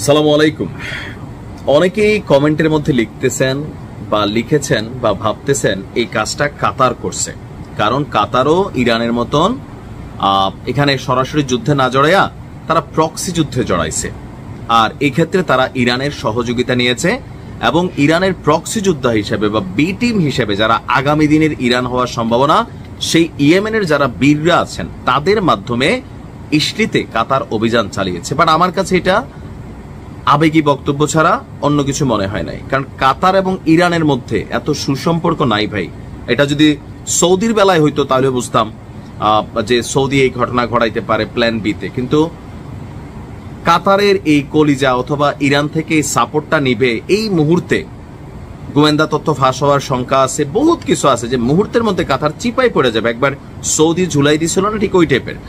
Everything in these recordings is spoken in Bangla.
সালামু আলাইকুম। অনেকেই কমেন্টের মধ্যে লিখতেছেন বা লিখেছেন বা ভাবতেছেন এই কাজটা কাতার করছে, কারণ কাতারও ইরানের মতন এখানে সরাসরি যুদ্ধে না জড়াইয়া তারা প্রক্সি যুদ্ধে জড়াইছে। আর এই ক্ষেত্রে তারা ইরানের সহযোগিতা নিয়েছে এবং ইরানের প্রক্সি যোদ্ধা হিসেবে বা বি টিম হিসেবে যারা আগামী দিনের ইরান হওয়ার সম্ভাবনা, সেই ইয়েমেনের যারা বীররা আছেন তাদের মাধ্যমে ইসলিতে কাতার অভিযান চালিয়েছে। বাট আমার কাছে এটা আবেগী বক্তব্য ছাড়া অন্য কিছু মনে হয় নাই, কারণ কাতার এবং ইরানের মধ্যে এত সুসম্পর্ক নাই ভাই। এটা যদি সৌদির বেলায় হইতো তাহলে বুঝতাম যে সৌদি এই ঘটনা ঘটাইতে পারে প্ল্যান বিতে, কিন্তু কাতারের এই কলিজা অথবা ইরান থেকে এই সাপোর্টটা নিবে এই মুহূর্তে গোয়েন্দা তথ্য ফাঁস হওয়ার শঙ্কা আছে, বহুত কিছু আছে যে মুহূর্তের মধ্যে কাতার চিপাই পড়ে যাবে। একবার সৌদি ঝুলাই দিছিল না, ঠিক ওই টাইপের।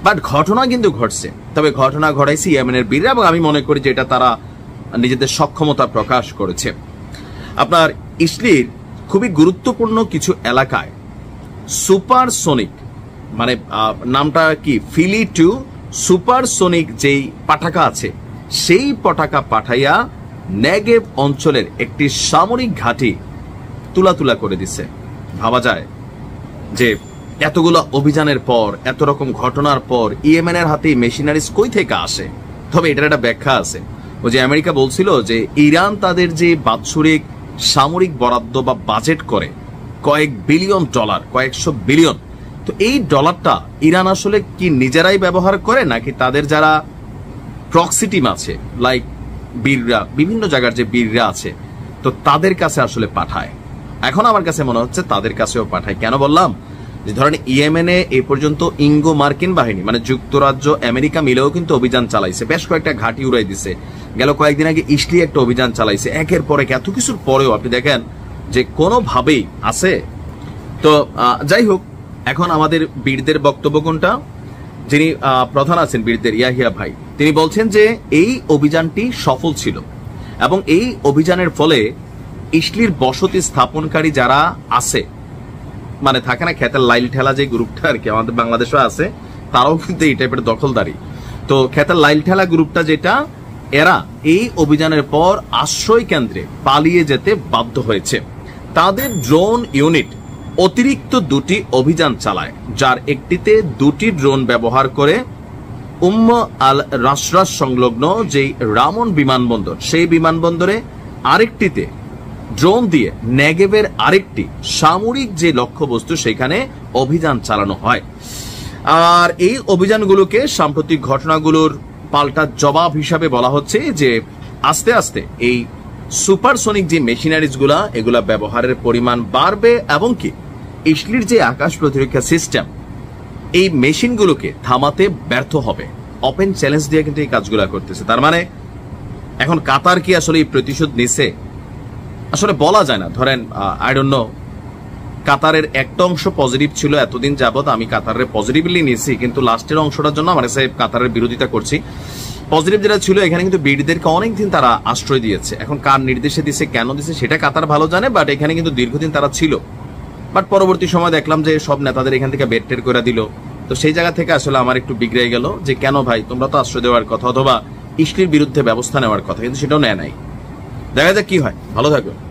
বাট ঘটনা কিন্তু ঘটছে, তবে ঘটনা ঘটাইছে ইয়েমেনের বীররা এবং আমি মনে করি যে এটা তারা নিজেদের সক্ষমতা প্রকাশ করেছে। আপনার ইসলির খুবই গুরুত্বপূর্ণ কিছু এলাকায় সুপারসোনিক, মানে নামটা কি, ফিলি টু সুপারসোনিক যেই পতাকা আছে সেই পতাকা পাঠাইয়া নেগেভ অঞ্চলের একটি সামরিক ঘাঁটি তুলা করে দিছে। ভাবা যায় যে এতগুলো অভিযানের পর, এত রকম ঘটনার পর ইয়েমেনের হাতে মেশিনারিজ কই থেকে আসে। তবে এটার একটা ব্যাখ্যা আছে। ওই যে আমেরিকা বলছিল যে ইরান তাদের যে বাৎসরিক সামরিক বরাদ্দ বা বাজেট করে কয়েক বিলিয়ন ডলার, কয়েকশো বিলিয়ন, তো এই ডলারটা ইরান আসলে কি নিজেরাই ব্যবহার করে নাকি তাদের যারা প্রক্সি টিম আছে, লাইক বীররা, বিভিন্ন জায়গার যে বীররা আছে, তো তাদের কাছে আসলে পাঠায়। এখন আমার কাছে মনে হচ্ছে তাদের কাছেও পাঠায়। কেন বললাম? যে ধরেন ইয়েমেনে এই পর্যন্ত ইঙ্গো মার্কিন বাহিনী মানে যুক্তরাজ্য আমেরিকা মিলেও কিন্তু অভিযান চালাইছে, বেশ কয়েকটা ঘাঁটি উড়াই দিছে। গেল কয়েকদিন আগে ইসলি একটা অভিযান চালাইছে। একের পর এক এত কিছুর পরেও আপনি দেখেন যে কোনোভাবেই আছে। তো যাই হোক, এখন আমাদের বীরদের বক্তব্য কোনটা? যিনি প্রধান আছেন বীরদের, ইয়াহিয়া ভাই, তিনি বলছেন যে এই অভিযানটি সফল ছিল এবং এই অভিযানের ফলে ইসলির বসতি স্থাপনকারী যারা আছে, মানে থাকে না খেতের লাইল ঠেলা যে গ্রুপটা আর কি, আমাদের বাংলাদেশও আছে, তারাও কিন্তু এই টাইপের দখলদারি। তো খেতের লাইল ঠেলা গ্রুপটা যেটা, এরা এই অভিযানের পর আশ্রয় কেন্দ্রে পালিয়ে যেতে বাধ্য হয়েছে। তাদের ড্রোন ইউনিট অতিরিক্ত দুটি অভিযান চালায়, যার একটিতে দুটি ড্রোন ব্যবহার করে আল রাশরাস সংলগ্ন যেই রামন বিমানবন্দর, সেই বিমানবন্দরে, আরেকটিতে ড্রোন দিয়ে নেগেভের আরেকটি সামরিক যে লক্ষ্যবস্তু সেখানে অভিযান চালানো হয়। আর এই অভিযানগুলোকে সাম্প্রতিক ঘটনাগুলোর পাল্টা জবাব হিসাবে বলা হচ্ছে যে আস্তে আস্তে এই সুপারসোনিক যে মেশিনারিজ গুলা, এগুলা ব্যবহারের পরিমাণ বাড়বে এবং কি ইসলির যে আকাশ প্রতিরক্ষা সিস্টেম, এই মেশিনগুলোকে থামাতে ব্যর্থ হবে। ওপেন চ্যালেঞ্জ দিয়ে কিন্তু এই কাজগুলা করতেছে। তার মানে এখন কাতার কি আসলে এই প্রতিশোধ নিছে? আসলে বলা যায় না। ধরেন আই ডোন্ট নো, কাতারের একটা অংশ পজিটিভ ছিল এতদিন যাবত, আমি কাতারের পজিটিভলি নিয়েছি, কিন্তু লাস্টের অংশটার জন্য আমার কাছে কাতারের বিরোধিতা করছি। পজিটিভ যেটা ছিল, এখানে কিন্তু বীরদেরকে অনেকদিন তারা আশ্রয় দিয়েছে। এখন কার নির্দেশে দিছে, কেন দিছে, সেটা কাতার ভালো জানে, বাট এখানে কিন্তু দীর্ঘদিন তারা ছিল। বাট পরবর্তী সময় দেখলাম যে সব নেতাদের এখান থেকে বের টের করে দিল। তো সেই জায়গা থেকে আসলে আমার একটু বিগড়ে গেল যে কেন ভাই, তোমরা তো আশ্রয় দেওয়ার কথা অথবা ইসলির বিরুদ্ধে ব্যবস্থা নেওয়ার কথা, কিন্তু সেটাও নেয় নাই। দেখা যাক কি হয়। ভালো থাকবে।